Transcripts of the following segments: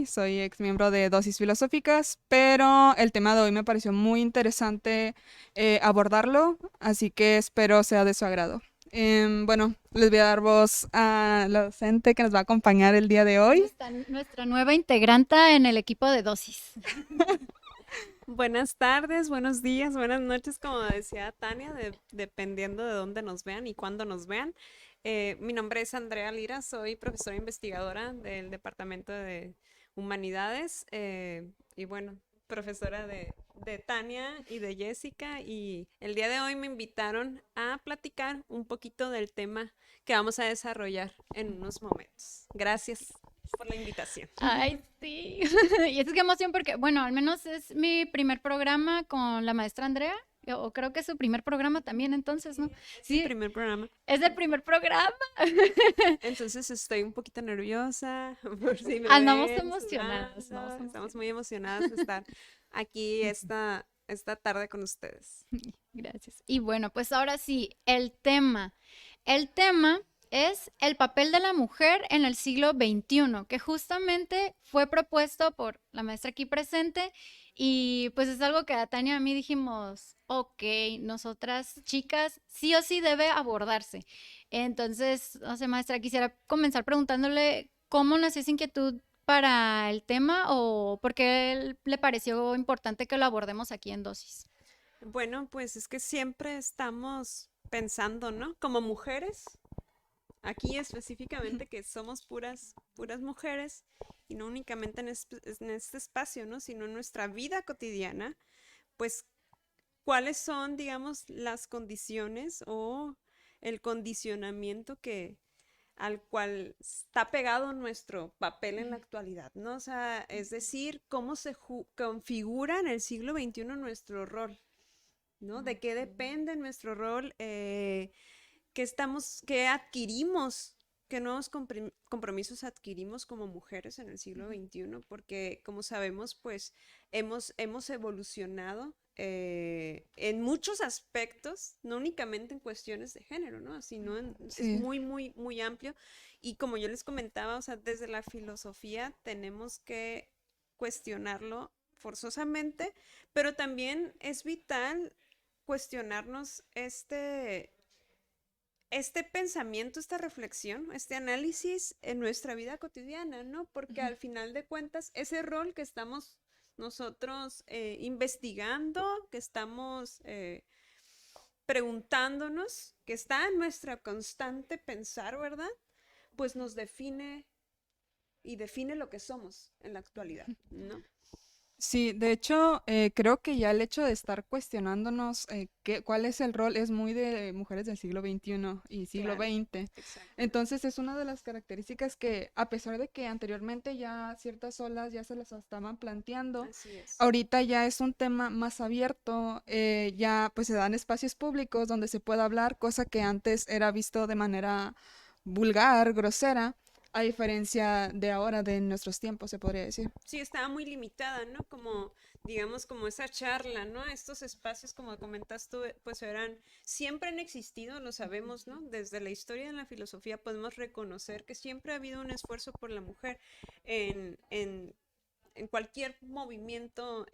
Soy ex miembro de Dosis Filosóficas, pero el tema de hoy me pareció muy interesante abordarlo, así que espero sea de su agrado. Bueno, les voy a dar voz a la docente que nos va a acompañar el día de hoy. Nuestra nueva integranta en el equipo de Dosis. Buenas tardes, buenos días, buenas noches, como decía Tania, dependiendo de dónde nos vean y cuándo nos vean. Mi nombre es Andrea Lira, soy profesora investigadora del Departamento de Humanidades y bueno, profesora de Tania y de Jessica, y el día de hoy me invitaron a platicar un poquito del tema que vamos a desarrollar en unos momentos. Gracias por la invitación. Ay, sí. Y es que emoción porque, bueno, al menos es mi primer programa con la maestra Andrea, o creo que es su primer programa también, entonces, ¿no? Es mi Sí, primer programa. es el primer programa. Entonces estoy un poquito nerviosa por si me Andamos ven emocionadas, sudando. andamos Estamos emocionadas. muy emocionadas de estar aquí esta tarde con ustedes. Gracias. Y bueno, pues ahora sí, el tema. El tema es el papel de la mujer en el siglo XXI, que justamente fue propuesto por la maestra aquí presente y pues es algo que a Tania y a mí dijimos, ok, nosotras chicas, sí o sí debe abordarse. Entonces, no sé, maestra, quisiera comenzar preguntándole cómo nació esa inquietud para el tema o por qué le pareció importante que lo abordemos aquí en Dosis. Bueno, pues es que siempre estamos pensando, ¿no? Como mujeres, aquí específicamente que somos puras mujeres y no únicamente en este espacio, ¿no? Sino en nuestra vida cotidiana, pues cuáles son, digamos, las condiciones o el condicionamiento al cual está pegado nuestro papel en la actualidad, ¿no? O sea, es decir, cómo se configura en el siglo XXI nuestro rol, ¿no? De qué depende nuestro rol, qué adquirimos, qué nuevos compromisos adquirimos como mujeres en el siglo XXI, porque como sabemos, pues hemos evolucionado en muchos aspectos, no únicamente en cuestiones de género, ¿no? Sino es Sí, muy, muy, muy amplio. Y como yo les comentaba, o sea, desde la filosofía tenemos que cuestionarlo forzosamente, pero también es vital cuestionarnos este pensamiento, esta reflexión, este análisis en nuestra vida cotidiana, ¿no? Porque al final de cuentas, ese rol que estamos nosotros investigando, que estamos preguntándonos, que está en nuestra constante pensar, ¿verdad? Pues nos define y define lo que somos en la actualidad, ¿no? sí, de hecho, creo que ya el hecho de estar cuestionándonos cuál es el rol es muy de mujeres del siglo XXI y siglo Claro, XX. exactamente. Entonces es una de las características que, a pesar de que anteriormente ya ciertas olas ya se las estaban planteando, Así es. ahorita ya es un tema más abierto, ya pues se dan espacios públicos donde se pueda hablar, cosa que antes era visto de manera vulgar, grosera, a diferencia de ahora, de nuestros tiempos, se podría decir. Sí, estaba muy limitada, ¿no? Como, digamos, como esa charla, ¿no? Estos espacios, como comentas tú, pues siempre han existido, lo sabemos, ¿no? Desde la historia de la filosofía podemos reconocer que siempre ha habido un esfuerzo por la mujer en, en, en cualquier movimiento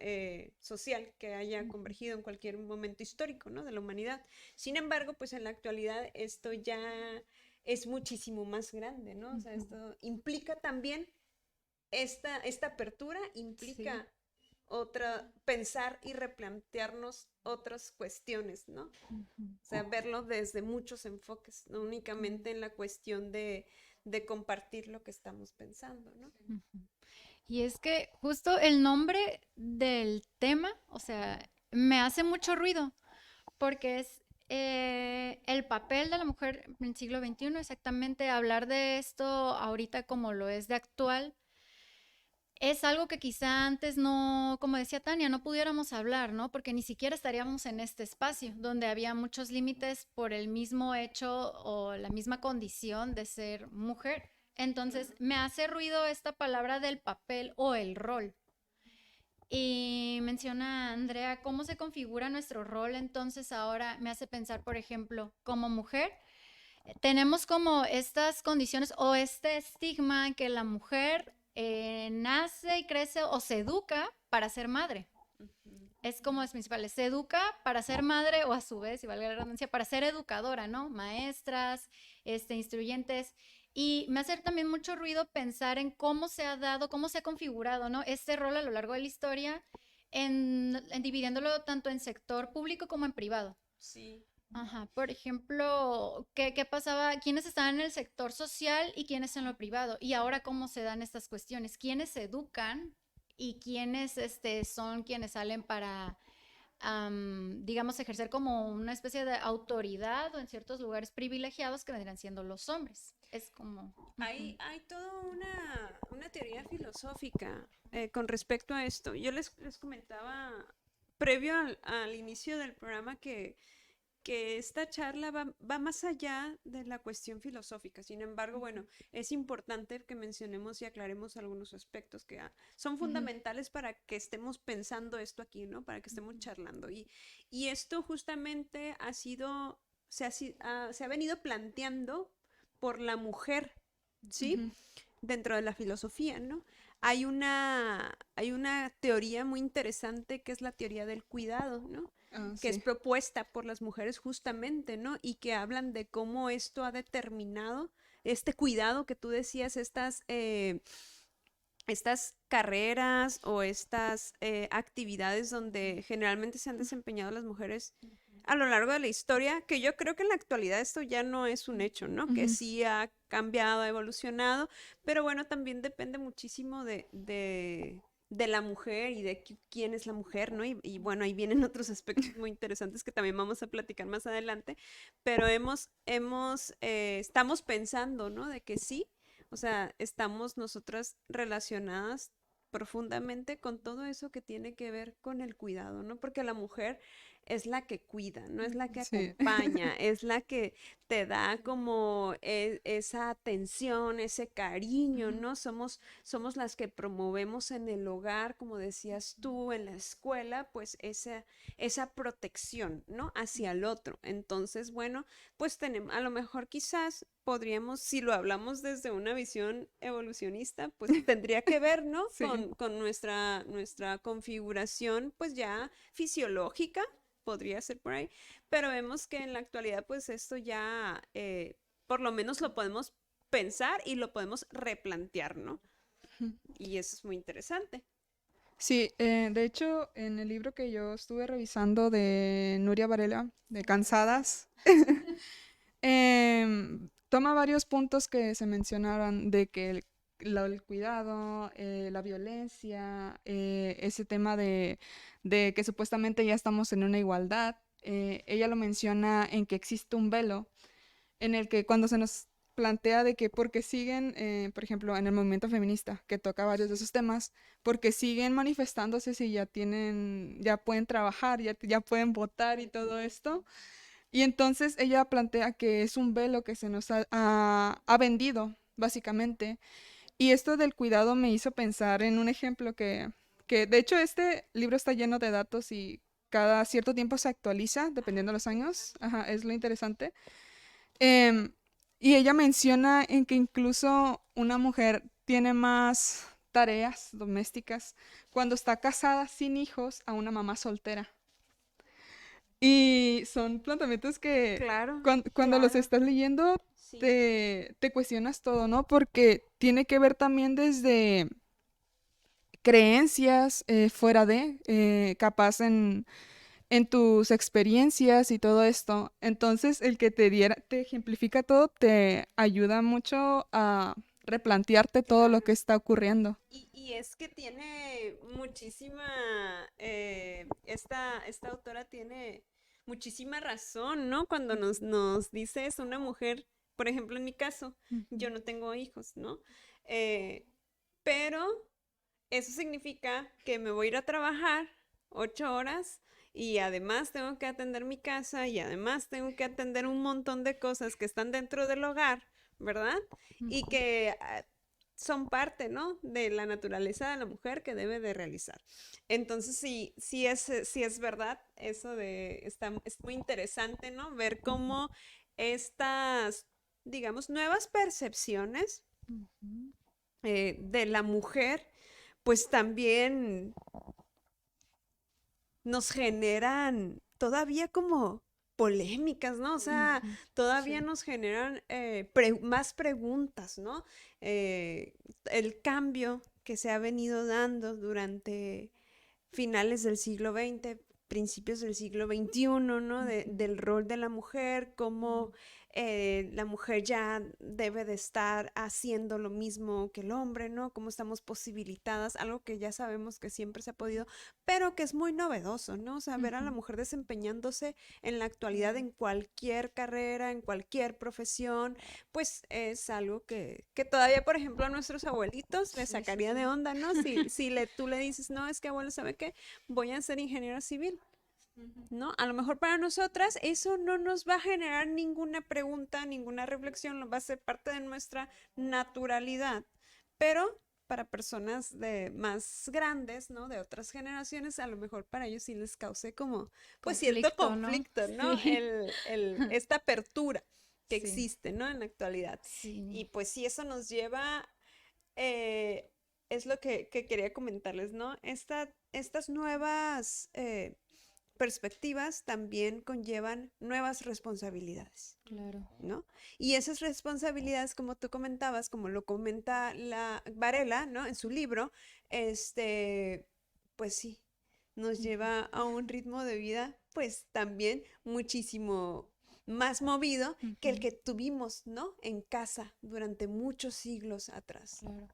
social que haya convergido en cualquier momento histórico, ¿no? De la humanidad. Sin embargo, pues en la actualidad esto ya es muchísimo más grande, ¿no? O sea, esto implica también esta apertura Sí. implica pensar y replantearnos otras cuestiones, ¿no? O sea, verlo desde muchos enfoques, no únicamente en la cuestión de compartir lo que estamos pensando, ¿no? Y es que justo el nombre del tema, o sea, me hace mucho ruido, porque es el papel de la mujer en el siglo XXI, exactamente hablar de esto ahorita como lo es de actual, es algo que quizá antes no, como decía Tania, no pudiéramos hablar, ¿no? Porque ni siquiera estaríamos en este espacio donde había muchos límites por el mismo hecho o la misma condición de ser mujer. Entonces, me hace ruido esta palabra del papel o el rol. Y menciona Andrea cómo se configura nuestro rol, entonces ahora me hace pensar, por ejemplo, como mujer, tenemos como estas condiciones o este estigma que la mujer nace y crece o se educa para ser madre. Es como es principal, se educa para ser madre o a su vez, y valga la redundancia, para ser educadora, ¿no? Maestras, instruyentes. Y me hace también mucho ruido pensar en cómo se ha dado, cómo se ha configurado, ¿no? Este rol a lo largo de la historia en dividiéndolo tanto en sector público como en privado. Sí. Ajá, por ejemplo, ¿qué pasaba? ¿Quiénes estaban en el sector social y quiénes en lo privado? Y ahora, ¿cómo se dan estas cuestiones? ¿Quiénes se educan y quiénes son quienes salen para, digamos, ejercer como una especie de autoridad o en ciertos lugares privilegiados que vendrían siendo los hombres? Es como... Hay toda una teoría filosófica con respecto a esto. Yo les comentaba previo al inicio del programa que esta charla va más allá de la cuestión filosófica. Sin embargo, bueno, es importante que mencionemos y aclaremos algunos aspectos que son fundamentales para que estemos pensando esto aquí, ¿no? Para que estemos charlando. Y esto justamente se ha venido planteando por la mujer, ¿sí? Ujú. Dentro de la filosofía, ¿no? Hay una teoría muy interesante que es la teoría del cuidado, ¿no? Ah, Que es sí. propuesta por las mujeres justamente, ¿no? Y que hablan de cómo esto ha determinado este cuidado que tú decías, estas carreras o estas actividades donde generalmente se han desempeñado las mujeres a lo largo de la historia, que yo creo que en la actualidad esto ya no es un hecho, ¿no? Que Ujú. sí ha cambiado, ha evolucionado, pero bueno, también depende muchísimo de la mujer y de quién es la mujer, ¿no? Y bueno, ahí vienen otros aspectos muy interesantes que también vamos a platicar más adelante, pero estamos pensando, ¿no? De que sí, o sea, estamos nosotras relacionadas profundamente con todo eso que tiene que ver con el cuidado, ¿no? Porque la mujer es la que cuida, no es la que Sí. acompaña, es la que te da como esa atención, ese cariño, Ujú. ¿no? Somos las que promovemos en el hogar, como decías tú, en la escuela, pues esa protección, ¿no? Hacia el otro. Entonces, bueno, pues tenemos, a lo mejor quizás podríamos, si lo hablamos desde una visión evolucionista, pues tendría que ver, ¿no? Sí. Con nuestra configuración, pues ya fisiológica, podría ser por ahí, pero vemos que en la actualidad, pues esto ya, por lo menos lo podemos pensar y lo podemos replantear, ¿no? Ujú. Y eso es muy interesante. Sí, de hecho, en el libro que yo estuve revisando de Nuria Varela, de Cansadas, toma varios puntos que se mencionaron de que el cuidado, la violencia, ese tema de que supuestamente ya estamos en una igualdad. Ella lo menciona en que existe un velo en el que cuando se nos plantea de que porque siguen, por ejemplo, en el movimiento feminista, que toca varios de esos temas, porque siguen manifestándose si ya tienen, ya pueden trabajar, ya pueden votar y todo esto. Y entonces ella plantea que es un velo que se nos ha vendido, básicamente. Y esto del cuidado me hizo pensar en un ejemplo que, de hecho, este libro está lleno de datos y cada cierto tiempo se actualiza, dependiendo de los años. Ajá, es lo interesante. Em, y ella menciona en que incluso una mujer tiene más tareas domésticas cuando está casada sin hijos a una mamá soltera. Y son planteamientos que Claro, cuando los estás leyendo sí. te cuestionas todo, ¿no? Porque tiene que ver también desde creencias fuera de, capaz en tus experiencias y todo esto. Entonces, el que te ejemplifica todo, te ayuda mucho a replantearte todo lo que Claro. está ocurriendo. Y es que tiene muchísima, esta autora tiene muchísima razón, ¿no? Cuando nos dice es una mujer, por ejemplo, en mi caso, Ujú. yo no tengo hijos, ¿no? Eh, pero eso significa que me voy a ir a trabajar 8 horas y además tengo que atender mi casa y además tengo que atender un montón de cosas que están dentro del hogar, ¿verdad? Y Ujú. que son parte, ¿no? De la naturaleza de la mujer que debe de realizar. Entonces, sí es verdad eso es muy interesante, ¿no? Ver cómo estas, digamos, nuevas percepciones Ujú. de la mujer, pues también nos generan todavía como polémicas, ¿no? O sea, Ujú, todavía sí, nos generan más preguntas, ¿no? Eh, el cambio que se ha venido dando durante finales del siglo XX, principios del siglo XXI, ¿no? ujú, Del rol de la mujer, cómo la mujer ya debe de estar haciendo lo mismo que el hombre, ¿no? Cómo estamos posibilitadas, algo que ya sabemos que siempre se ha podido, pero que es muy novedoso, ¿no? O sea, ver a la ujú, mujer desempeñándose en la actualidad claro. en cualquier carrera, en cualquier profesión, pues es algo que todavía, por ejemplo, a nuestros abuelitos les Sí, sí, sacaría de sí. onda, ¿no? Si tú le dices, no, es que abuelo, ¿sabe qué? Voy a ser ingeniero civil, Ujú, ¿no? A lo mejor para nosotras eso no nos va a generar ninguna pregunta, ninguna reflexión, va a ser parte de nuestra naturalidad, pero para personas de más grandes, ¿no? De otras generaciones, a lo mejor para ellos sí les cause como, pues cierto conflicto, ¿no? conflicto, ¿no? Sí, Esta apertura que sí, existe, ¿no? En la actualidad. sí, Y pues sí, eso nos lleva eh, es lo que quería comentarles, ¿no? Estas nuevas perspectivas también conllevan nuevas responsabilidades, claro. ¿no? Y esas responsabilidades, como tú comentabas, como lo comenta la Varela, ¿no? En su libro, este, pues sí, nos Ujú, lleva a un ritmo de vida, pues también muchísimo más movido que el ujú, que tuvimos, ¿no? En casa durante muchos siglos atrás. claro.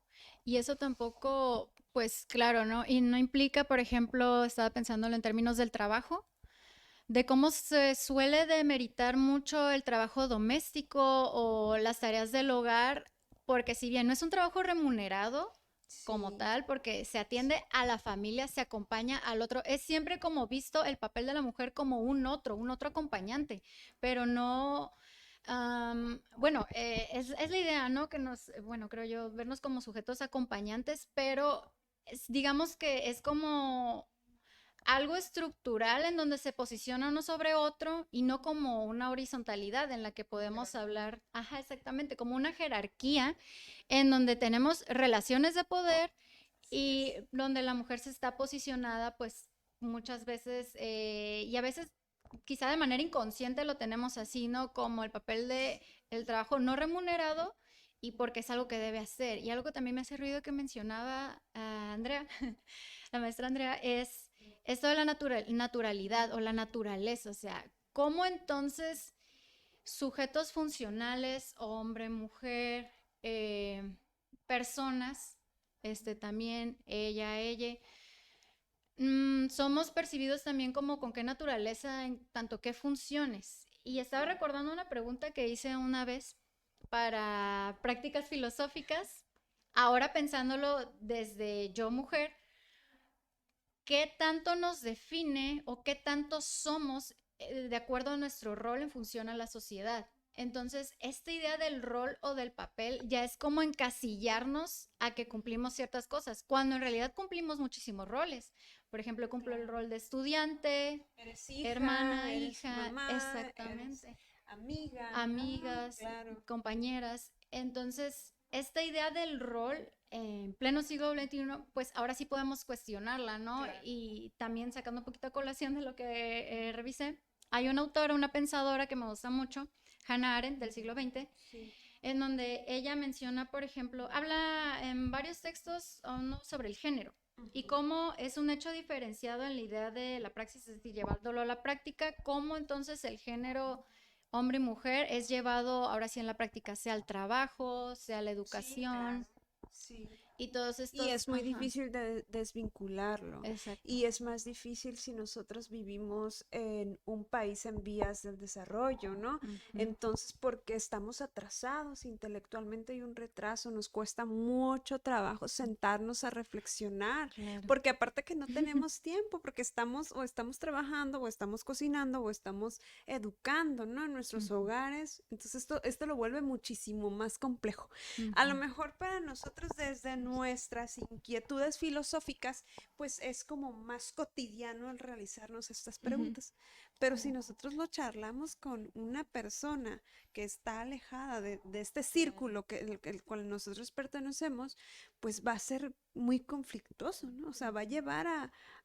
Y eso tampoco, pues claro, ¿no? Y no implica, por ejemplo, estaba pensándolo en términos del trabajo, de cómo se suele demeritar mucho el trabajo doméstico o las tareas del hogar, porque si bien no es un trabajo remunerado como Sí, tal, porque se atiende a la familia, se acompaña al otro, es siempre como visto el papel de la mujer como un otro acompañante, pero no, bueno, es la idea, ¿no? Que nos, bueno, creo yo, vernos como sujetos acompañantes, pero digamos que es como algo estructural en donde se posiciona uno sobre otro y no como una horizontalidad en la que podemos hablar, ajá, exactamente, como una jerarquía en donde tenemos relaciones de poder así y es. donde la mujer se está posicionada pues muchas veces y a veces quizá de manera inconsciente lo tenemos así, ¿no? Como el papel de el trabajo no remunerado y porque es algo que debe hacer. Y algo que también me hace ruido que mencionaba Andrea, la maestra Andrea, es esto de la naturalidad o la naturaleza, o sea, ¿cómo entonces sujetos funcionales, hombre, mujer, personas, también ella, somos percibidos también como con qué naturaleza, en tanto qué funciones? Y estaba recordando una pregunta que hice una vez para prácticas filosóficas, ahora pensándolo desde yo mujer, qué tanto nos define o qué tanto somos de acuerdo a nuestro rol en función a la sociedad. Entonces, esta idea del rol o del papel ya es como encasillarnos a que cumplimos ciertas cosas, cuando en realidad cumplimos muchísimos roles. Por ejemplo, cumplo el Claro. rol de estudiante, Eres hija, hermana, eres hija, mamá, eres exactamente, amiga, ¿no? amigas, Claro. compañeras. Entonces, esta idea del rol en pleno siglo XXI, pues ahora sí podemos cuestionarla, ¿no? Claro. Y también sacando un poquito a colación de lo que revisé, hay una autora, una pensadora que me gusta mucho, Hannah Arendt, del siglo XX, Sí. en donde ella menciona, por ejemplo, habla en varios textos sobre el género y Ujú. cómo es un hecho diferenciado en la idea de la praxis, es decir, llevándolo a la práctica, cómo entonces el género hombre y mujer es llevado ahora sí en la práctica, sea al trabajo, sea a la Sí, claro. educación Sí. y todos Y estos, es muy ajá, difícil de desvincularlo. exacto, Y es más difícil si nosotros vivimos en un país en vías del desarrollo, ¿no? ujú, Entonces, porque estamos atrasados intelectualmente, hay un retraso, nos cuesta mucho trabajo sentarnos a reflexionar, claro, porque aparte que no tenemos tiempo, porque estamos trabajando, o estamos cocinando, o estamos educando, ¿no? En nuestros ujú, hogares. Entonces, esto lo vuelve muchísimo más complejo. A ujú, lo mejor para nosotros desde nuestras inquietudes filosóficas, pues es como más cotidiano el realizarnos estas preguntas. Pero si nosotros lo charlamos con una persona que está alejada de este círculo el cual nosotros pertenecemos, pues va a ser muy conflictuoso, ¿no? O sea, va a llevar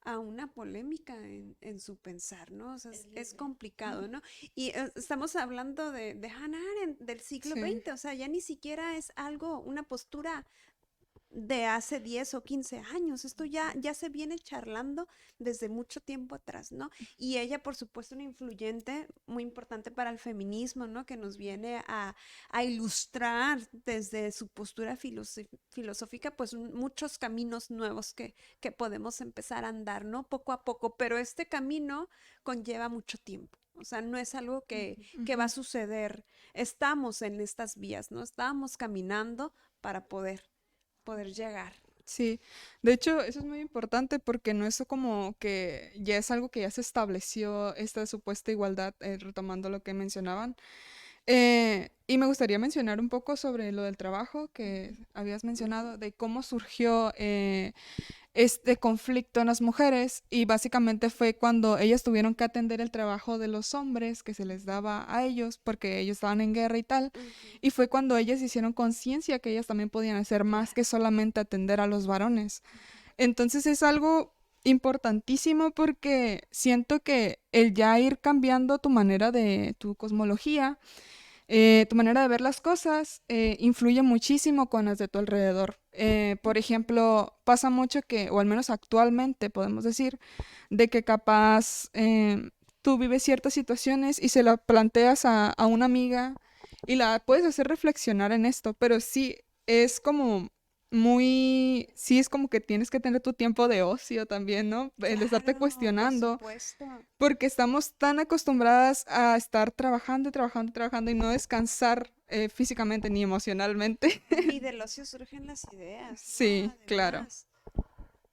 a una polémica en su pensar, ¿no? O sea, es complicado, ¿no? Y estamos hablando de Hannah Arendt del siglo Sí. XX, o sea, ya ni siquiera es algo, una postura de hace 10 o 15 años. Esto ya se viene charlando desde mucho tiempo atrás, ¿no? Y ella, por supuesto, una influyente muy importante para el feminismo, ¿no? Que nos viene a ilustrar desde su postura filosófica, pues muchos caminos nuevos que podemos empezar a andar, ¿no? Poco a poco, pero este camino conlleva mucho tiempo. O sea, no es algo que va a suceder. Estamos en estas vías, ¿no? Estamos caminando para poder llegar. Sí, de hecho eso es muy importante porque no es como que ya es algo que ya se estableció esta supuesta igualdad, retomando lo que mencionaban. Y me gustaría mencionar un poco sobre lo del trabajo que habías mencionado, de cómo surgió este conflicto en las mujeres y básicamente fue cuando ellas tuvieron que atender el trabajo de los hombres que se les daba a ellos porque ellos estaban en guerra y tal, Ujú. y fue cuando ellas hicieron conciencia que ellas también podían hacer más que solamente atender a los varones. Entonces es algo importantísimo porque siento que el ya ir cambiando tu manera de tu cosmología, tu manera de ver las cosas influye muchísimo con las de tu alrededor. Por ejemplo, pasa mucho que, o al menos actualmente podemos decir, de que capaz tú vives ciertas situaciones y se la planteas a una amiga y la puedes hacer reflexionar en esto, pero sí es como sí es como que tienes que tener tu tiempo de ocio también, ¿no? El estarte Claro, por cuestionando supuesto. porque estamos tan acostumbradas a estar trabajando y trabajando y trabajando y no descansar físicamente ni emocionalmente. Y del ocio surgen las ideas, ¿no? Sí, claro. Además,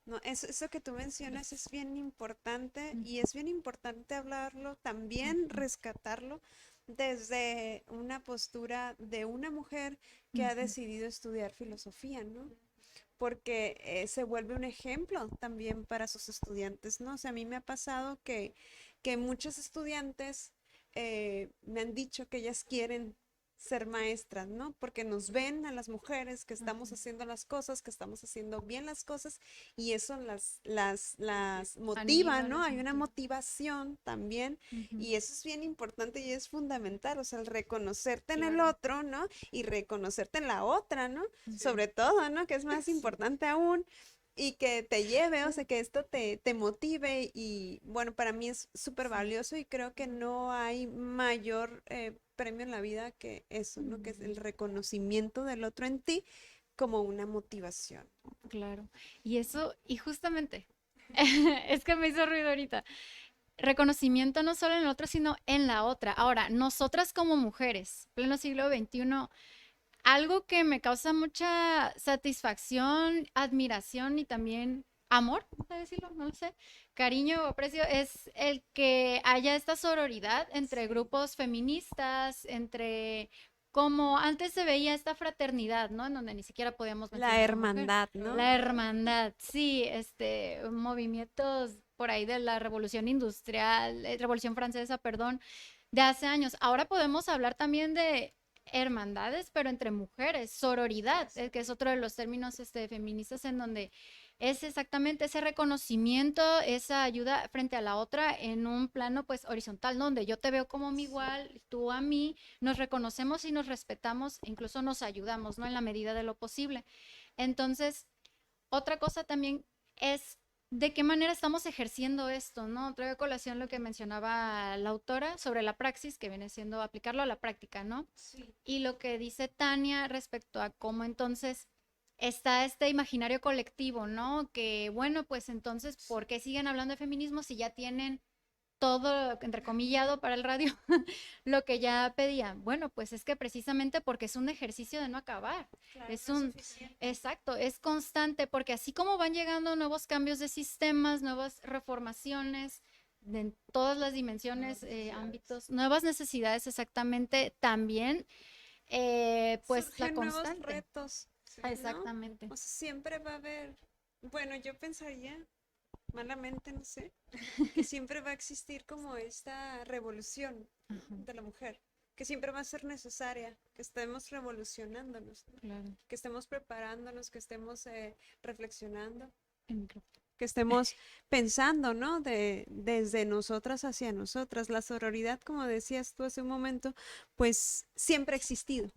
no, eso que tú mencionas es bien importante y es bien importante hablarlo, también rescatarlo desde una postura de una mujer que ha decidido estudiar filosofía, ¿no? Porque se vuelve un ejemplo también para sus estudiantes, ¿no? O sea, a mí me ha pasado que muchos estudiantes me han dicho que ellas quieren ser maestras, ¿no? Porque nos ven a las mujeres que estamos haciendo las cosas, que estamos haciendo bien las cosas y eso las motiva, Anima, ¿no? las Hay una motiva. motivación también Ujú. y eso es bien importante y es fundamental, o sea, el reconocerte en el Claro. otro, ¿no? Y reconocerte en la otra, ¿no? Sí. Sobre todo, ¿no? Que es más importante aún y que te lleve, o sea, que esto te motive y bueno, para mí es súper valioso y creo que no hay mayor premio en la vida que eso, ¿no? Que es el reconocimiento del otro en ti como una motivación. Claro. Y eso, y justamente, es que me hizo ruido ahorita. Reconocimiento no solo en el otro, sino en la otra. Ahora, nosotras como mujeres, pleno siglo XXI, algo que me causa mucha satisfacción, admiración y también amor, ¿puedo decirlo? No lo sé. Cariño o aprecio es el que haya esta sororidad entre Sí. grupos feministas, entre como antes se veía esta fraternidad, ¿no? En donde ni siquiera podíamos La mencionar a mujer. hermandad, ¿no? La hermandad, sí, movimientos por ahí de la revolución industrial, revolución francesa, perdón, de hace años. Ahora podemos hablar también de hermandades, pero entre mujeres, sororidad, que es otro de los términos feministas en donde es exactamente ese reconocimiento, esa ayuda frente a la otra en un plano pues horizontal, ¿no? Donde yo te veo como mi igual, tú a mí, nos reconocemos y nos respetamos, e incluso nos ayudamos, ¿no? En la medida de lo posible. Entonces, otra cosa también es de qué manera estamos ejerciendo esto, ¿no? Traigo a colación lo que mencionaba la autora sobre la praxis, que viene siendo aplicarlo a la práctica, ¿no? Sí. Y lo que dice Tania respecto a cómo entonces está este imaginario colectivo, ¿no? Que bueno, pues entonces, ¿por qué siguen hablando de feminismo si ya tienen todo entrecomillado para el radio lo que ya pedía? Bueno, pues es que precisamente porque es un ejercicio de no acabar. Claro, Es no es un, suficiente. exacto, es constante, porque así como van llegando nuevos cambios de sistemas, nuevas reformaciones de todas las dimensiones, ámbitos, nuevas necesidades exactamente, también pues la Surgen nuevos constante. retos. ¿no? Exactamente. O sea, siempre va a haber, bueno, yo pensaría, malamente, no sé, que siempre va a existir como esta revolución Ajá, de la mujer, que siempre va a ser necesaria, que estemos revolucionándonos, ¿no? claro. Que estemos preparándonos, que estemos reflexionando, El micrófono. que estemos pensando, ¿no? Desde nosotras hacia nosotras. La sororidad, como decías tú hace un momento, pues siempre ha existido.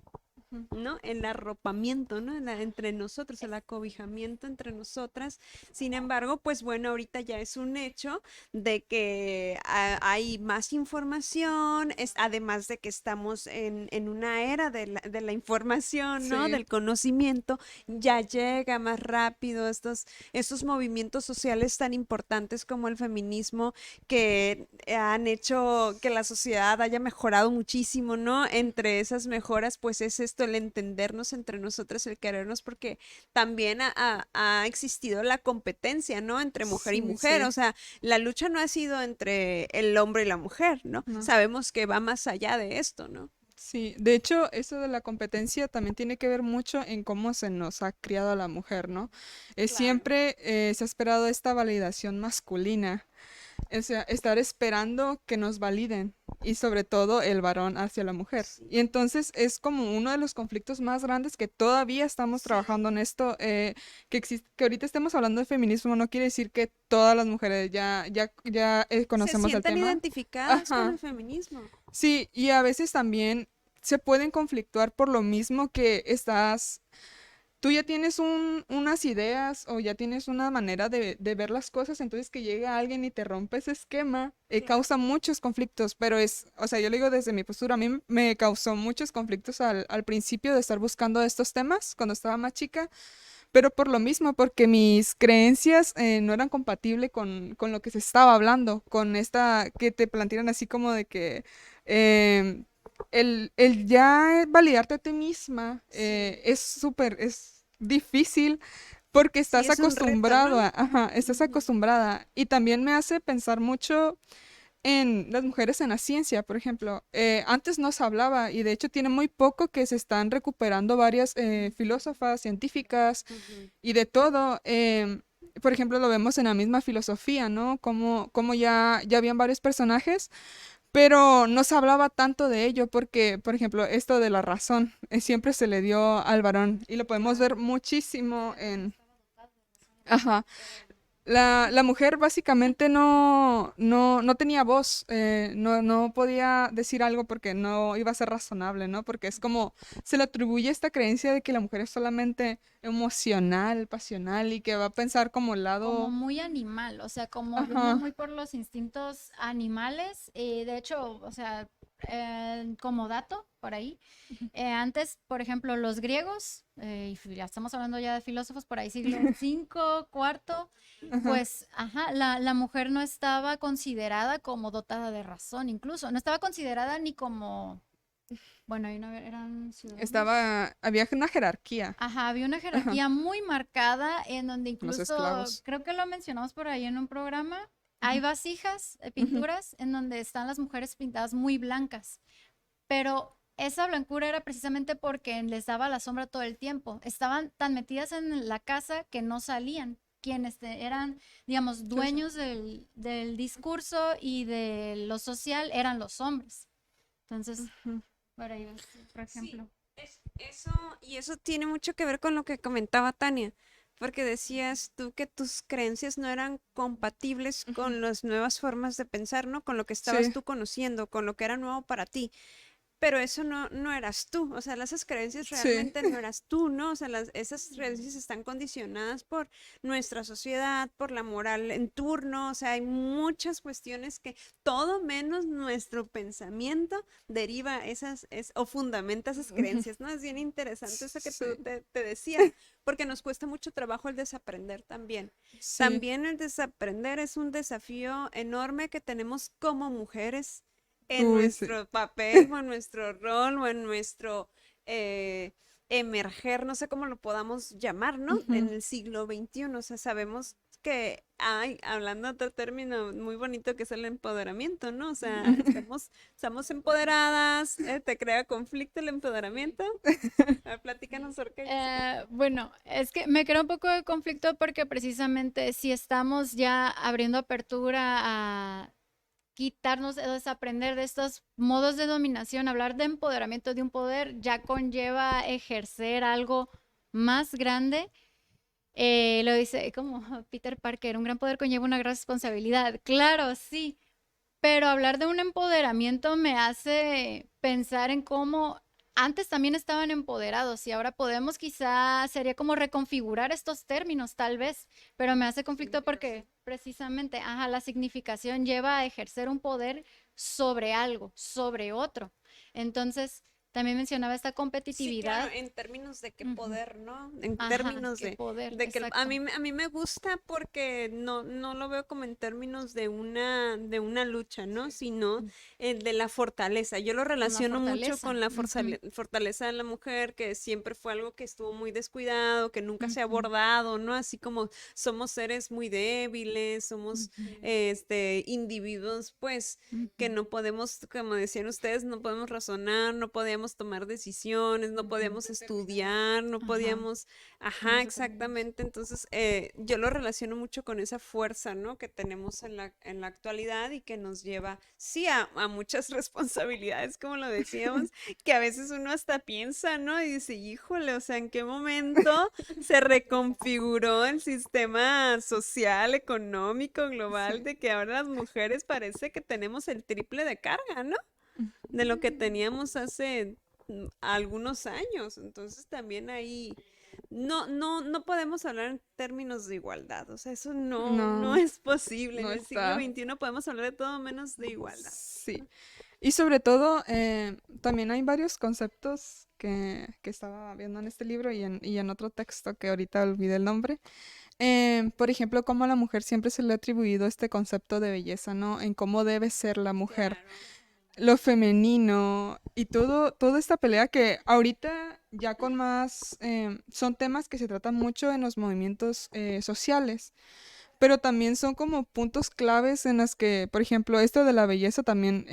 Ujú. ¿No? El arropamiento, ¿no? Entre nosotros, el acobijamiento entre nosotras. Sin embargo, pues bueno, ahorita ya es un hecho de que hay más información, además de que estamos en una era de la información, ¿no? Sí, Del conocimiento, ya llega más rápido estos movimientos sociales tan importantes como el feminismo que han hecho que la sociedad haya mejorado muchísimo, ¿no? Entre esas mejoras, pues es esto, el entendernos entre nosotros, el querernos, porque también ha existido la competencia, ¿no? Entre mujer y sí, mujer, o sí, sea, la lucha no ha sido entre el hombre y la mujer, ¿no? no. Sabemos que va más allá de esto, ¿no? Sí, de hecho, eso de la competencia también tiene que ver mucho en cómo se nos ha criado a la mujer, ¿no? Claro. Siempre se ha esperado esta validación masculina, o sea, estar esperando que nos validen y sobre todo el varón hacia la mujer. Sí. Y entonces es como uno de los conflictos más grandes que todavía estamos Sí. trabajando en esto, que ahorita estemos hablando de feminismo no quiere decir que todas las mujeres ya Se conocemos el sientan tema. identificadas con Ajá. el feminismo. Sí, y a veces también se pueden conflictuar por lo mismo que tú ya tienes unas ideas o ya tienes una manera de ver las cosas, entonces que llega alguien y te rompe ese esquema, Claro. causa muchos conflictos, pero o sea, yo lo digo desde mi postura, a mí me causó muchos conflictos al principio de estar buscando estos temas cuando estaba más chica, pero por lo mismo, porque mis creencias no eran compatibles con lo que se estaba hablando, con esta que te plantean así como de que em, el ya validarte a ti misma Sí. es difícil porque Sí, estás es un reto, ¿no? acostumbrado ajá, estás Ujú. acostumbrada. Y también me hace pensar mucho en las mujeres en la ciencia, por ejemplo. Antes no se hablaba y de hecho tiene muy poco que se están recuperando varias filósofas, científicas Ujú. y de todo. Por ejemplo, lo vemos en la misma filosofía, ¿no? Como ya habían varios personajes, pero no se hablaba tanto de ello porque, por ejemplo, esto de la razón siempre se le dio al varón y lo podemos ver Claro. muchísimo en... Ajá. La mujer básicamente no tenía voz, no podía decir algo porque no iba a ser razonable, ¿no? Porque es como se le atribuye esta creencia de que la mujer es solamente emocional, pasional y que va a pensar como el Como lado... muy animal, o sea, como yendo Ajá, muy por los instintos animales. De hecho, o sea, como dato por ahí, antes, por ejemplo, los griegos, y ya estamos hablando ya de filósofos por ahí, siglo V, cuarto, ajá. pues, ajá, la mujer no estaba considerada como dotada de razón, incluso, no estaba considerada ni como, bueno, ahí no eran ciudadanos. Había una jerarquía, Ajá, había una ajá, jerarquía muy marcada en donde los incluso, esclavos. creo que lo mencionamos por ahí en un programa, hay vasijas, Ujú, pinturas en donde están las mujeres pintadas muy blancas, pero esa blancura era precisamente porque les daba la sombra todo el tiempo. Estaban tan metidas en la casa que no salían. Quienes eran, digamos, sí, sí. dueños del discurso y de lo social eran los hombres. Entonces, Ujú. por ahí, por Sí, ejemplo. eso, y eso tiene mucho que ver con lo que comentaba Tania, porque decías tú que tus creencias no eran compatibles Ujú. con las nuevas formas de pensar, ¿no? Con lo que estabas Sí, tú conociendo, con lo que era nuevo para ti. Pero eso no eras tú, o sea, esas creencias sí. realmente no eras tú, ¿no? O sea, esas creencias están condicionadas por nuestra sociedad, por la moral en turno, o sea, hay muchas cuestiones que todo menos nuestro pensamiento deriva o fundamenta esas Ujú. creencias, ¿no? Es bien interesante eso que tú Sí, te decía, porque nos cuesta mucho trabajo el desaprender también. sí. También el desaprender es un desafío enorme que tenemos como mujeres en Uy, sí. nuestro papel o en nuestro rol o en nuestro eh, emerger, no sé cómo lo podamos llamar, ¿no? En Ujú. el siglo XXI, o sea, sabemos que hay, hablando de otro término muy bonito que es el empoderamiento, ¿no? O sea, estamos empoderadas, ¿te crea conflicto el empoderamiento? A ver, platícanos, Orca. Bueno, es que me crea un poco de conflicto porque precisamente si estamos ya abriendo apertura a quitarnos, desaprender de estos modos de dominación, hablar de empoderamiento de un poder ya conlleva ejercer algo más grande. Lo dice como Peter Parker, un gran poder conlleva una gran responsabilidad. Claro, sí, pero hablar de un empoderamiento me hace pensar en cómo antes también estaban empoderados y ahora podemos quizá, sería como reconfigurar estos términos tal vez, pero me hace conflicto porque precisamente, ajá, la significación lleva a ejercer un poder sobre algo, sobre otro. Entonces, también mencionaba esta Sí, competitividad. claro, en términos de qué Ujú. poder, ¿no? En Ajá, términos qué poder, de que a exacto. mí, a mí me gusta porque no lo veo como en términos de una lucha, ¿no? Sino de la fortaleza. Yo lo Con la relaciono mucho fortaleza. con la Ujú, fortaleza de la mujer, que siempre fue algo que estuvo muy descuidado, que nunca se ha ujú, abordado, ¿no? Así como somos seres muy débiles, somos ujú, individuos, pues que ujú, no podemos, como decían ustedes, no podemos razonar, no podíamos tomar decisiones, no ujú. podíamos estudiar, no Ajá, podíamos, nos ajá, determinamos. exactamente. Entonces, yo lo relaciono mucho con esa fuerza, ¿no? Que tenemos en la actualidad y que nos lleva, sí, a muchas responsabilidades, como lo decíamos, que a veces uno hasta piensa, ¿no? Y dice, híjole, o sea, ¿en qué momento se reconfiguró el sistema social, económico, global, Sí. de que ahora las mujeres parece que tenemos el triple de carga, ¿no? De lo que teníamos hace algunos años. Entonces también ahí no podemos hablar en términos de igualdad. O sea, eso no No, es posible. En no el siglo está. XXI podemos hablar de todo menos de igualdad. Sí. Y sobre todo, también hay varios conceptos que estaba viendo en este libro y en otro texto que ahorita olvidé el nombre. Por ejemplo, cómo a la mujer siempre se le ha atribuido este concepto de belleza, ¿no? En cómo debe ser la mujer, Claro. lo femenino y toda esta pelea que ahorita ya con más, son temas que se tratan mucho en los movimientos sociales, pero también son como puntos claves en las que, por ejemplo, esto de la belleza también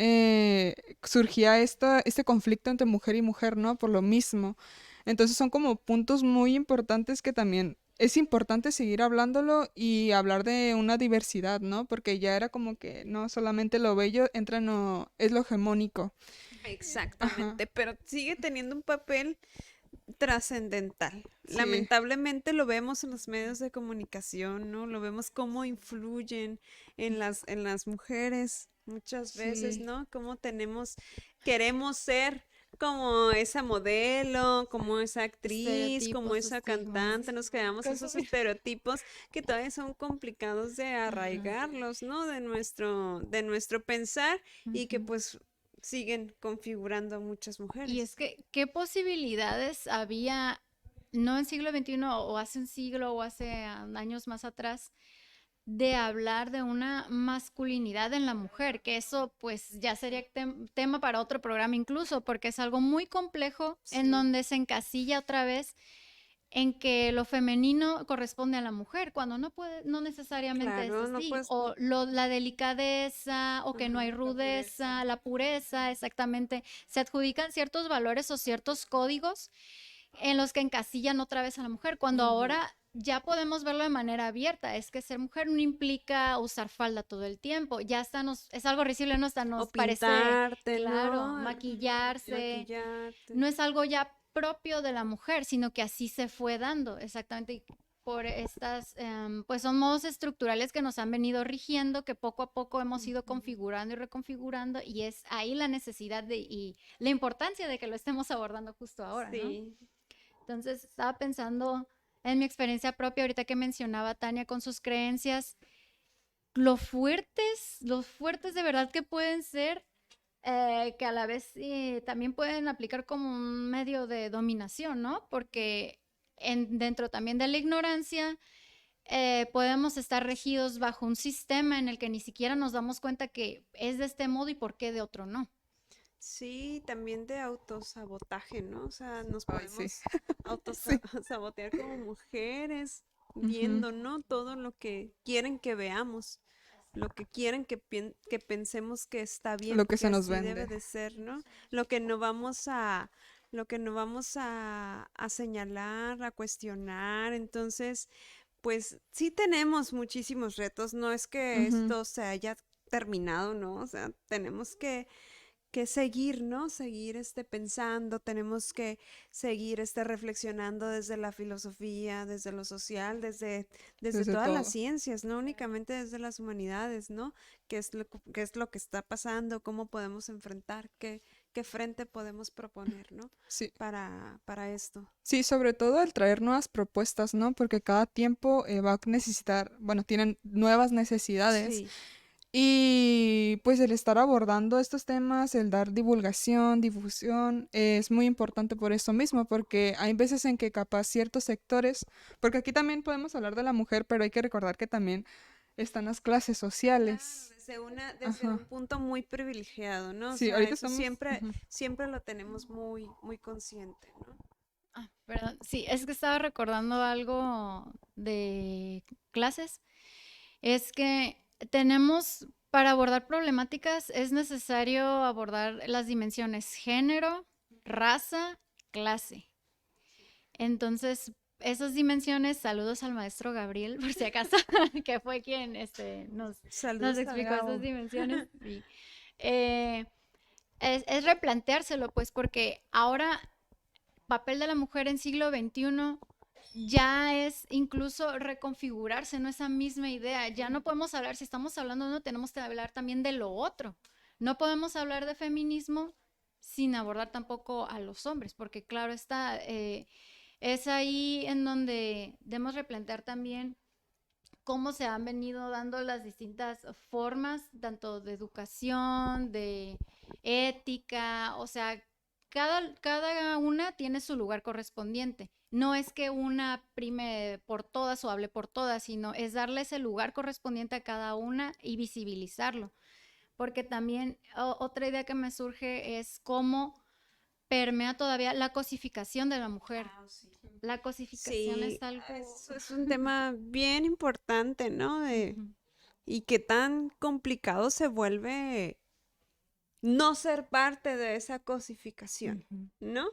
surgía este conflicto entre mujer y mujer, ¿no? Por lo mismo. Entonces son como puntos muy importantes que también es importante seguir hablándolo y hablar de una diversidad, ¿no? Porque ya era como que no solamente lo bello entra en es lo hegemónico. Ajá, Exactamente, pero sigue teniendo un papel trascendental. sí, Lamentablemente lo vemos en los medios de comunicación, ¿no? Lo vemos cómo influyen en las mujeres muchas veces, sí, ¿no? Cómo queremos ser como esa modelo, como esa actriz, como Estereotipos, esa estigmas. cantante, nos creamos esos consumir. estereotipos que todavía son complicados de Ajá. arraigarlos, ¿no? De nuestro pensar y que Ujú. pues siguen configurando a muchas Y es mujeres. que, ¿qué posibilidades había, no en siglo XXI o hace un siglo o hace años más atrás, de hablar de una masculinidad en la mujer? Que eso pues ya sería tema para otro programa incluso, porque es algo muy complejo en Sí. donde se encasilla otra vez en que lo femenino corresponde a la mujer, cuando no puede, no necesariamente es Claro, no así, pues, o la delicadeza, o que no ajá, hay la pureza. rudeza, la pureza, exactamente, se adjudican ciertos valores o ciertos códigos en los que encasillan otra vez a la mujer, cuando Ujú. ahora ya podemos verlo de manera abierta, es que ser mujer no implica usar falda todo el tiempo, ya hasta es algo risible, no hasta O nos parece, pintarte, claro, ¿no? maquillarse, Maquillarte. no es algo ya propio de la mujer, sino que así se fue dando, exactamente por estas, pues son modos estructurales que nos han venido rigiendo, que poco a poco hemos ido configurando y reconfigurando, y es ahí la necesidad y la importancia de que lo estemos abordando justo ahora, ¿no? Sí. Entonces, estaba pensando en mi experiencia propia, ahorita que mencionaba Tania con sus creencias, lo fuertes de verdad que pueden ser, que a la vez también pueden aplicar como un medio de dominación, ¿no? Porque dentro también de la ignorancia podemos estar regidos bajo un sistema en el que ni siquiera nos damos cuenta que es de este modo y por qué de otro no. Sí, también de autosabotaje, ¿no? O sea, nos Ay, sí, podemos sí, autosabotear como mujeres. viendo, ¿no? Todo lo que quieren que veamos, lo que quieren que pensemos que está bien, Lo que que se nos así debe vende. de ser, ¿no? Lo que no vamos a, lo que no vamos a señalar, a cuestionar. Entonces, pues sí tenemos muchísimos retos, no es que Ujú, esto se haya terminado, ¿no? O sea, tenemos que seguir, ¿no? Seguir pensando, tenemos que seguir reflexionando desde la filosofía, desde lo social, desde desde todas las todo. ciencias, no únicamente desde las humanidades, ¿no? Qué es lo que está pasando? ¿Cómo podemos enfrentar? ¿Qué frente podemos proponer, ¿no? Sí. Para esto. Sí, sobre todo el traer nuevas propuestas, ¿no? Porque cada tiempo va a necesitar, bueno, tienen nuevas necesidades. Sí, Y pues el estar abordando estos temas, el dar divulgación, difusión, es muy importante por eso mismo, porque hay veces en que capaz ciertos sectores, porque aquí también podemos hablar de la mujer, pero hay que recordar que también están las clases claro, sociales. desde Ajá. un punto muy privilegiado, ¿no? O Sí, sea, ahorita eso estamos... siempre, ujú. siempre lo tenemos muy, muy consciente, ¿no? Ah, perdón. Sí, es que estaba recordando algo de clases. Es que tenemos, para abordar problemáticas, es necesario abordar las dimensiones género, raza, clase. Entonces, esas dimensiones, saludos al maestro Gabriel, por si acaso, que fue quien nos Saludos a explicó esas Gabo. dimensiones. Sí. Eh, es replanteárselo, pues, porque ahora papel de la mujer en siglo XXI ya es incluso reconfigurarse, no esa misma idea. Ya no podemos hablar, si estamos hablando de uno, tenemos que hablar también de lo otro. No podemos hablar de feminismo sin abordar tampoco a los hombres, porque claro está, es ahí en donde debemos replantear también cómo se han venido dando las distintas formas, tanto de educación, de ética, o sea, cada una tiene su lugar correspondiente. No es que una prime por todas o hable por todas, sino es darle ese lugar correspondiente a cada una y visibilizarlo. Porque también otra idea que me surge es cómo permea todavía la cosificación de la mujer. Ah, sí. La cosificación es Sí, algo... eso es un tema bien importante, ¿no? Y qué tan complicado se vuelve no ser parte de esa cosificación, ¿no?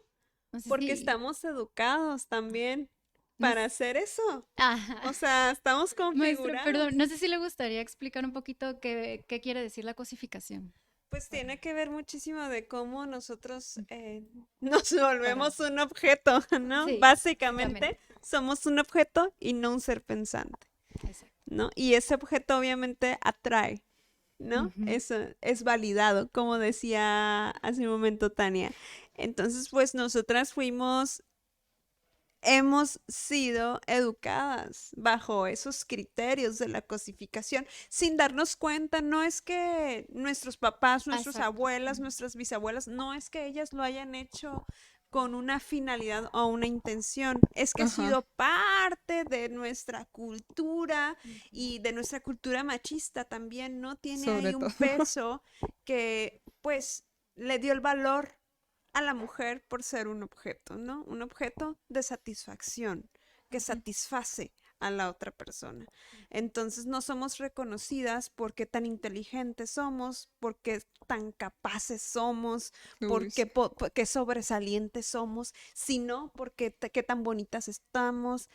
No sé Porque si... estamos educados también No para hacer eso. Ajá. O sea, estamos Maestro, perdón, configurados. no sé si le gustaría explicar un poquito qué quiere decir la cosificación. Pues Para, tiene que ver muchísimo de cómo nosotros nos para. volvemos un objeto, ¿no? Sí, básicamente. Básicamente somos un objeto y no un ser pensante, Exacto. ¿no? Y ese objeto obviamente atrae, ¿no? Ujú. Eso es validado, como decía hace un momento Tania. Entonces, pues nosotras hemos sido educadas bajo esos criterios de la cosificación sin darnos cuenta. No es que nuestros papás, nuestras Exacto. abuelas, nuestras bisabuelas, no es que ellas lo hayan hecho con una finalidad o una intención, es que ha Ajá, sido parte de nuestra cultura Ujú. y de nuestra cultura machista también, ¿no? Tiene sobre ahí un todo. peso que pues le dio el valor a la mujer por ser un objeto, ¿no? Un objeto de satisfacción que Ujú. satisface a la otra persona. Entonces no somos reconocidas porque tan inteligentes somos, porque tan capaces somos, Uy, porque sí. qué sobresalientes somos, sino porque qué tan bonitas estamos,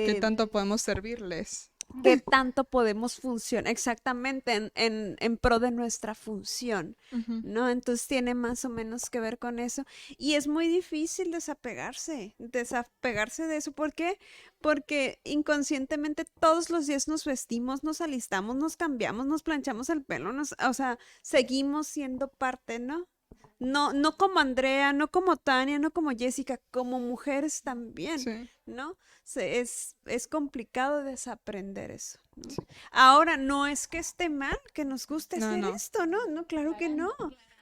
¿Qué tanto podemos servirles? qué tanto podemos funcionar exactamente en pro de nuestra función, Ujú. ¿no? Entonces tiene más o menos que ver con eso. Y es muy difícil desapegarse de eso. ¿Por qué? Porque inconscientemente todos los días nos vestimos, nos alistamos, nos cambiamos, nos planchamos el pelo, o sea, seguimos siendo parte, ¿no? No, no como Andrea, no como Tania, no como Jessica, como mujeres también, Sí, ¿no? Es complicado desaprender eso, ¿no? sí. Ahora, no es que esté mal que nos guste No, hacer no. esto, ¿no? No, claro que no.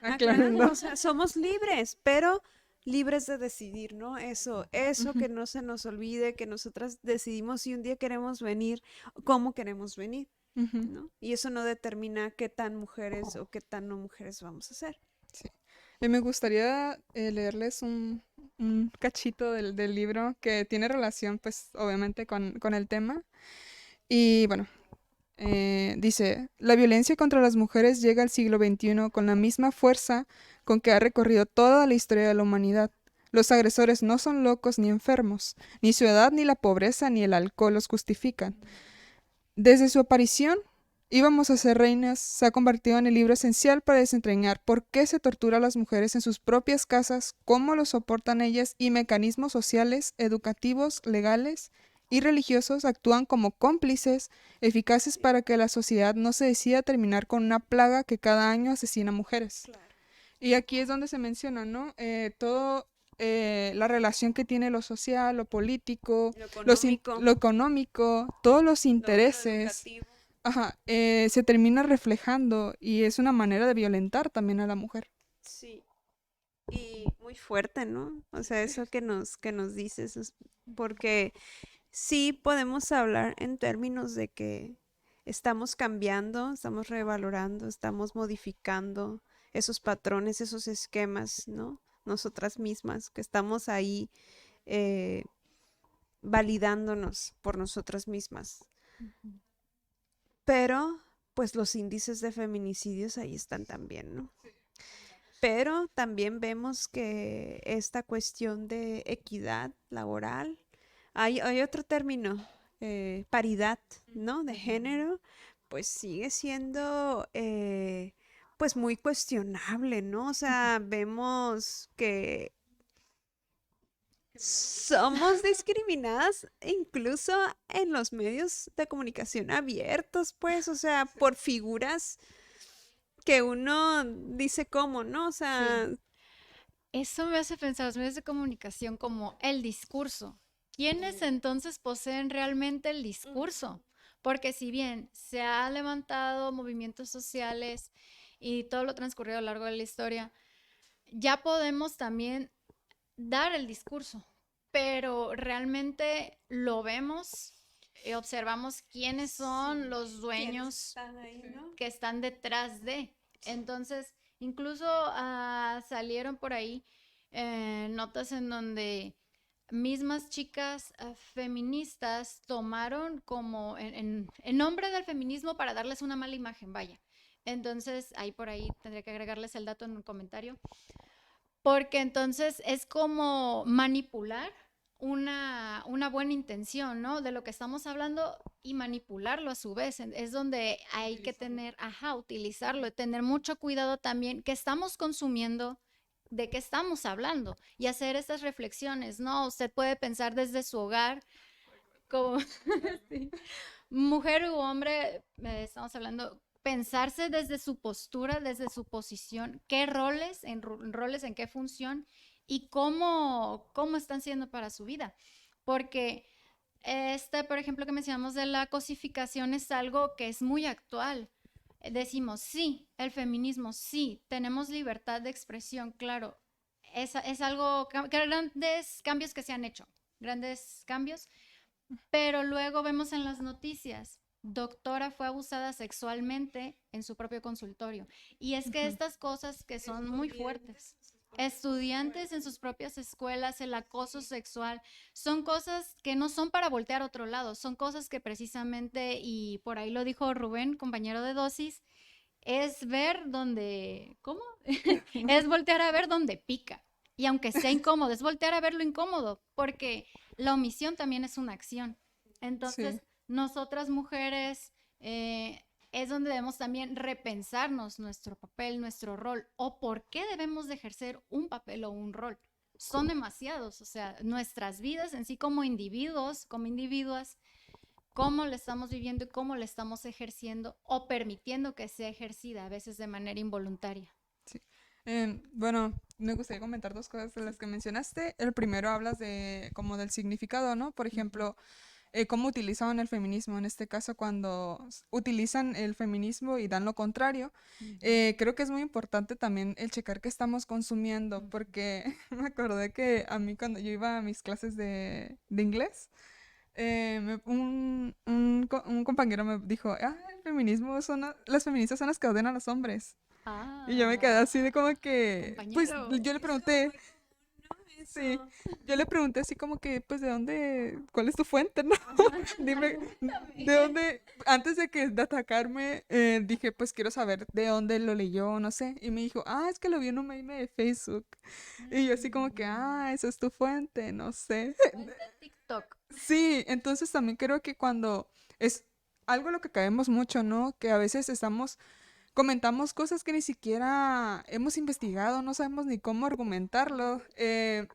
Aclarando. Aclarando, o sea, somos libres, pero libres de decidir, ¿no? Eso Ujú, que no se nos olvide, que nosotras decidimos si un día queremos venir, cómo queremos venir, ujú. ¿no? Y eso no determina qué tan mujeres o qué tan no mujeres vamos a ser. Sí. Me gustaría leerles un cachito del libro que tiene relación, pues, obviamente con el tema. Y bueno, dice, la violencia contra las mujeres llega al siglo XXI con la misma fuerza con que ha recorrido toda la historia de la humanidad. Los agresores no son locos ni enfermos, ni su edad, ni la pobreza, ni el alcohol los justifican. Desde su aparición, Íbamos a ser reinas se ha convertido en el libro esencial para desentrañar por qué se tortura a las mujeres en sus propias casas, cómo lo soportan ellas y mecanismos sociales, educativos, legales y religiosos actúan como cómplices eficaces para que la sociedad no se decida a terminar con una plaga que cada año asesina mujeres. Claro. Y aquí es donde se menciona, ¿no? Todo la relación que tiene lo social, lo político, Lo económico, lo económico, todos los lo intereses. educativo. Ajá, se termina reflejando y es una manera de violentar también a la mujer. Sí. Y muy fuerte, ¿no? O sea, eso que nos dices, porque sí podemos hablar en términos de que estamos cambiando, estamos revalorando, estamos modificando esos patrones, esos esquemas, ¿no? Nosotras mismas, que estamos ahí eh, validándonos por nosotras mismas. Ujú. Pero, pues los índices de feminicidios ahí están también, ¿no? Pero también vemos que esta cuestión de equidad laboral, hay otro término, paridad, ¿no? De género, pues sigue siendo pues muy cuestionable, ¿no? O sea, vemos que somos discriminadas incluso en los medios de comunicación abiertos, pues, o sea, por figuras que uno dice cómo, ¿no? O sea, Sí. Eso me hace pensar los medios de comunicación como el discurso. ¿Quiénes entonces poseen realmente el discurso? Porque si bien se ha levantado movimientos sociales y todo lo transcurrido a lo largo de la historia, ya podemos también dar el discurso, pero realmente lo vemos, observamos quiénes son sí, los ¿quiénes dueños están ahí, no? que están detrás de. Entonces, incluso salieron por ahí notas en donde mismas chicas feministas tomaron como en nombre del feminismo para darles una mala imagen, vaya. Entonces, ahí por ahí tendría que agregarles el dato en un comentario, porque entonces es como manipular una buena intención, ¿no? De lo que estamos hablando y manipularlo a su vez. Es donde hay que tener, utilizarlo, tener mucho cuidado también que estamos consumiendo, de qué estamos hablando y hacer estas reflexiones, ¿no? Usted puede pensar desde su hogar, como sí, mujer u hombre, estamos hablando, pensarse desde su postura, desde su posición, qué roles, roles en qué función y cómo están siendo para su vida. Porque por ejemplo, que mencionamos de la cosificación es algo que es muy actual. Decimos, sí, el feminismo, sí, tenemos libertad de expresión, claro. Es algo, grandes cambios que se han hecho, grandes cambios, pero luego vemos en las noticias, doctora fue abusada sexualmente en su propio consultorio. Y es que Ujú. estas cosas que son muy fuertes, estudiantes en sus propias escuelas, el acoso sexual, son cosas que no son para voltear a otro lado, son cosas que precisamente, y por ahí lo dijo Rubén, compañero de dosis, es ver donde, ¿cómo? Es voltear a ver donde pica. Y aunque sea incómodo, es voltear a ver lo incómodo, porque la omisión también es una acción. Sí. Entonces, nosotras mujeres es donde debemos también repensarnos nuestro papel, nuestro rol, o por qué debemos de ejercer un papel o un rol. Son demasiados, o sea, nuestras vidas en sí como individuos, como individuas, cómo la estamos viviendo y cómo la estamos ejerciendo o permitiendo que sea ejercida, a veces de manera involuntaria. Sí. Bueno, me gustaría comentar dos cosas de las que mencionaste. El primero hablas de como del significado, ¿no? Por Ujú. ejemplo, cómo utilizaban el feminismo. En este caso, cuando utilizan el feminismo y dan lo contrario, Ujú. creo que es muy importante también el checar qué estamos consumiendo, Ujú. porque me acordé que a mí cuando yo iba a mis clases de inglés, un compañero me dijo, el feminismo las feministas son las que odian a los hombres. Y yo me quedé Ah, así de como que, pues compañero. yo le pregunté, Sí, yo le pregunté así como que, pues, ¿de dónde, cuál es tu fuente, no? Dime, ¿de dónde? Antes de atacarme, dije, pues, quiero saber de dónde lo leyó, no sé. Y me dijo, es que lo vi en un meme de Facebook. Y yo así como que, esa es tu fuente, no sé. Cuenta TikTok. Sí, entonces también creo que cuando es algo a lo que caemos mucho, ¿no? Que a veces comentamos cosas que ni siquiera hemos investigado, no sabemos ni cómo argumentarlo.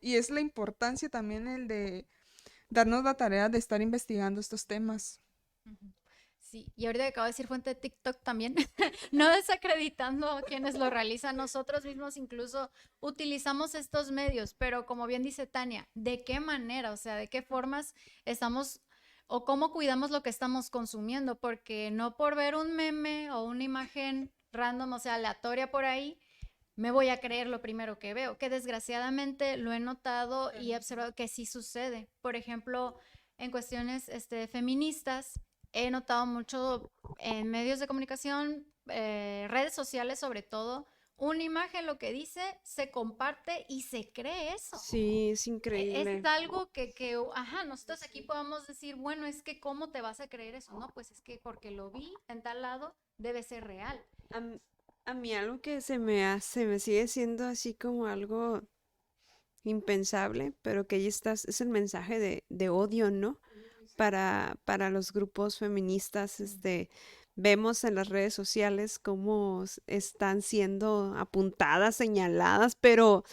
Y es la importancia también el de darnos la tarea de estar investigando estos temas. Ujú. Sí, y ahorita que acabo de decir fuente de TikTok también, no desacreditando a quienes lo realizan, nosotros mismos incluso utilizamos estos medios, pero como bien dice Tania, ¿de qué manera? O sea, ¿de qué formas estamos o cómo cuidamos lo que estamos consumiendo? Porque no por ver un meme o una imagen random, o sea, aleatoria por ahí, me voy a creer lo primero que veo, que desgraciadamente lo he notado y he observado que sí sucede. Por ejemplo, en cuestiones feministas, he notado mucho en medios de comunicación, redes sociales sobre todo, una imagen lo que dice, se comparte y se cree eso. Sí, es Es increíble. algo ajá, nosotros aquí podemos decir, bueno, es que ¿cómo te vas a creer eso? No, pues es que porque lo vi en tal lado, debe ser real. A, m- a mí algo que se me sigue siendo así como algo impensable, pero que ahí estás, es el mensaje de odio, ¿no? Para los grupos feministas, vemos en las redes sociales cómo están siendo apuntadas, señaladas, pero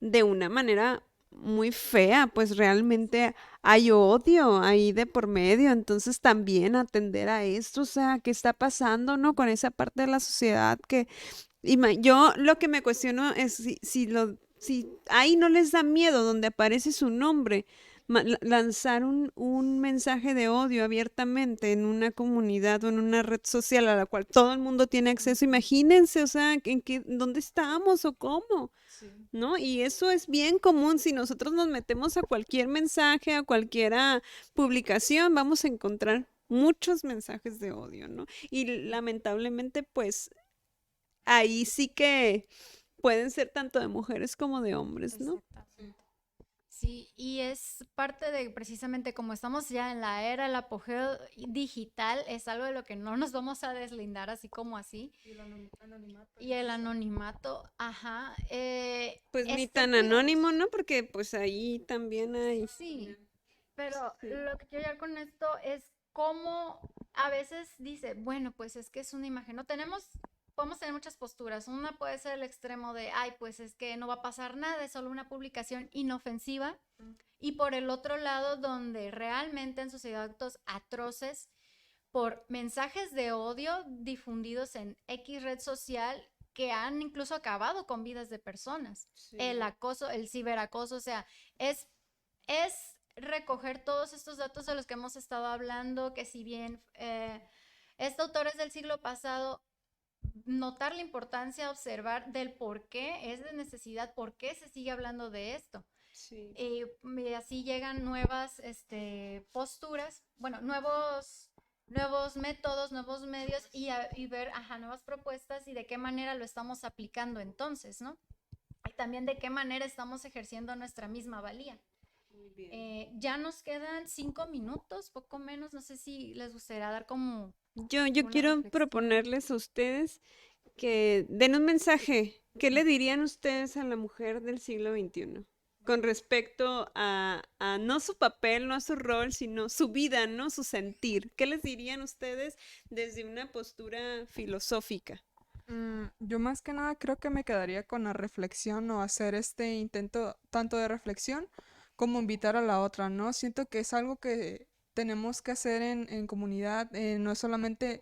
de una manera muy fea, pues realmente hay odio ahí de por medio, entonces también atender a esto, o sea, ¿qué está pasando, no? Con esa parte de la sociedad que yo lo que me cuestiono es si ahí no les da miedo donde aparece su nombre, lanzar un mensaje de odio abiertamente en una comunidad o en una red social a la cual todo el mundo tiene acceso. Imagínense, o sea, dónde estamos o cómo, Sí. ¿no? Y eso es bien común. Si nosotros nos metemos a cualquier mensaje, a cualquier publicación, vamos a encontrar muchos mensajes de odio, ¿no? Y lamentablemente, pues ahí sí que pueden ser tanto de mujeres como de hombres, ¿no? Exactamente. Sí, y es parte de precisamente como estamos ya en la era, el apogeo digital, es algo de lo que no nos vamos a deslindar así como así. Y el anonimato Y el anonimato, ajá, Pues es ni ser tan anónimo, cuidadosos. ¿no? Porque pues ahí también hay... Sí, pero Sí. lo que quiero llegar con esto es cómo a veces dice, bueno, pues es que es una imagen. No tenemos, podemos tener muchas posturas. Una puede ser el extremo de, ay, pues es que no va a pasar nada, es solo una publicación inofensiva. Y por el otro lado, donde realmente han sucedido actos atroces por mensajes de odio difundidos en X red social que han incluso acabado con vidas de personas. El Sí. acoso, el ciberacoso, o sea, es recoger todos estos datos de los que hemos estado hablando, que si bien este autor es del siglo pasado, notar la importancia, observar del por qué es de necesidad, por qué se sigue hablando de esto. Sí. Y así llegan nuevas posturas, bueno, nuevos métodos, nuevos medios y ver, ajá, nuevas propuestas y de qué manera lo estamos aplicando entonces, ¿no? Y también de qué manera estamos ejerciendo nuestra misma valía. Muy bien. Ya nos quedan 5 minutos, poco menos, no sé si les gustaría dar como Yo una quiero reflexión. proponerles a ustedes que den un mensaje. ¿Qué le dirían ustedes a la mujer del siglo XXI? Con respecto a no su papel, no a su rol, sino su vida, ¿no? Su sentir. ¿Qué les dirían ustedes desde una postura filosófica? Yo más que nada creo que me quedaría con la reflexión o hacer este intento tanto de reflexión como invitar a la otra, ¿no? Siento que es algo que tenemos que hacer en comunidad, no es solamente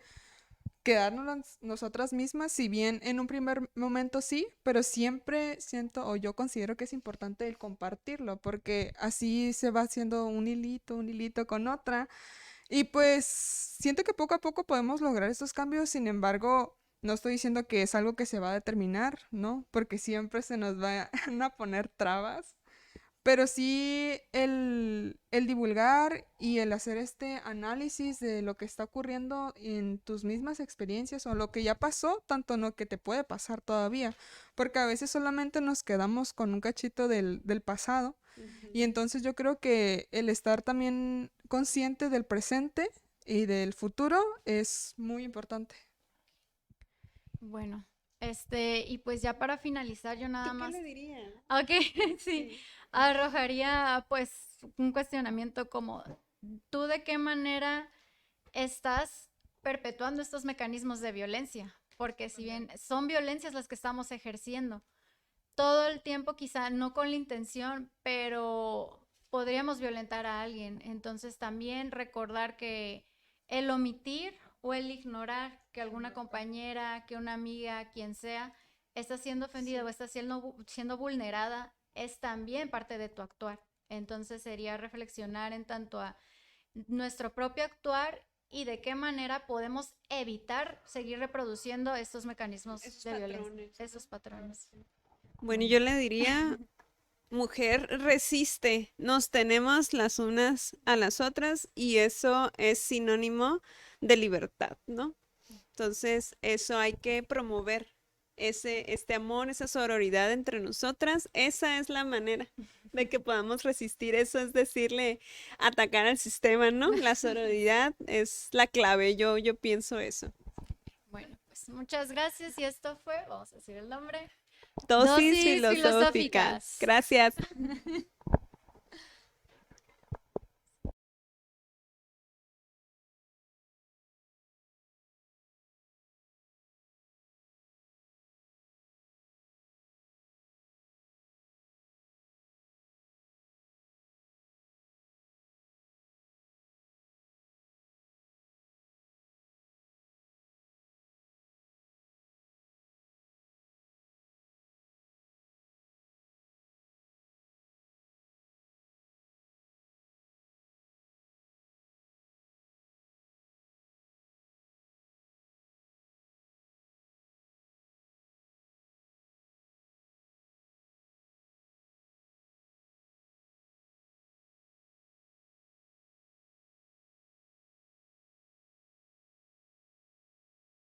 quedarnos nosotras mismas, si bien en un primer momento sí, pero siempre siento o yo considero que es importante el compartirlo, porque así se va haciendo un hilito con otra y pues siento que poco a poco podemos lograr estos cambios, sin embargo, no estoy diciendo que es algo que se va a determinar, ¿no? Porque siempre se nos van a poner trabas, pero sí el divulgar y el hacer este análisis de lo que está ocurriendo en tus mismas experiencias o lo que ya pasó, tanto no que te puede pasar todavía, porque a veces solamente nos quedamos con un cachito del pasado y Ujú. entonces yo creo que el estar también consciente del presente y del futuro es muy importante. Bueno, y pues ya para finalizar, yo nada ¿Tú qué más. le dirías? Ok, sí, Sí. arrojaría pues un cuestionamiento como, ¿tú de qué manera estás perpetuando estos mecanismos de violencia? Porque si bien son violencias las que estamos ejerciendo, todo el tiempo quizá no con la intención, pero podríamos violentar a alguien. Entonces también recordar que el omitir o el ignorar que alguna compañera, que una amiga, quien sea, está siendo ofendida o Sí. está siendo vulnerada, es también parte de tu actuar. Entonces sería reflexionar en tanto a nuestro propio actuar y de qué manera podemos evitar seguir reproduciendo estos mecanismos Esos de violencia, patrones, ¿no? esos patrones. Bueno, Bueno. yo le diría, mujer, resiste. Nos tenemos las unas a las otras y eso es sinónimo de libertad, ¿no? Entonces, eso hay que promover, este amor, esa sororidad entre nosotras. Esa es la manera de que podamos resistir. Eso es decirle, atacar al sistema, ¿no? La sororidad es la clave. Yo pienso eso. Bueno, pues muchas gracias y esto fue, vamos a decir el nombre, Dosis Dosis filosóficas. Filosóficas. Gracias.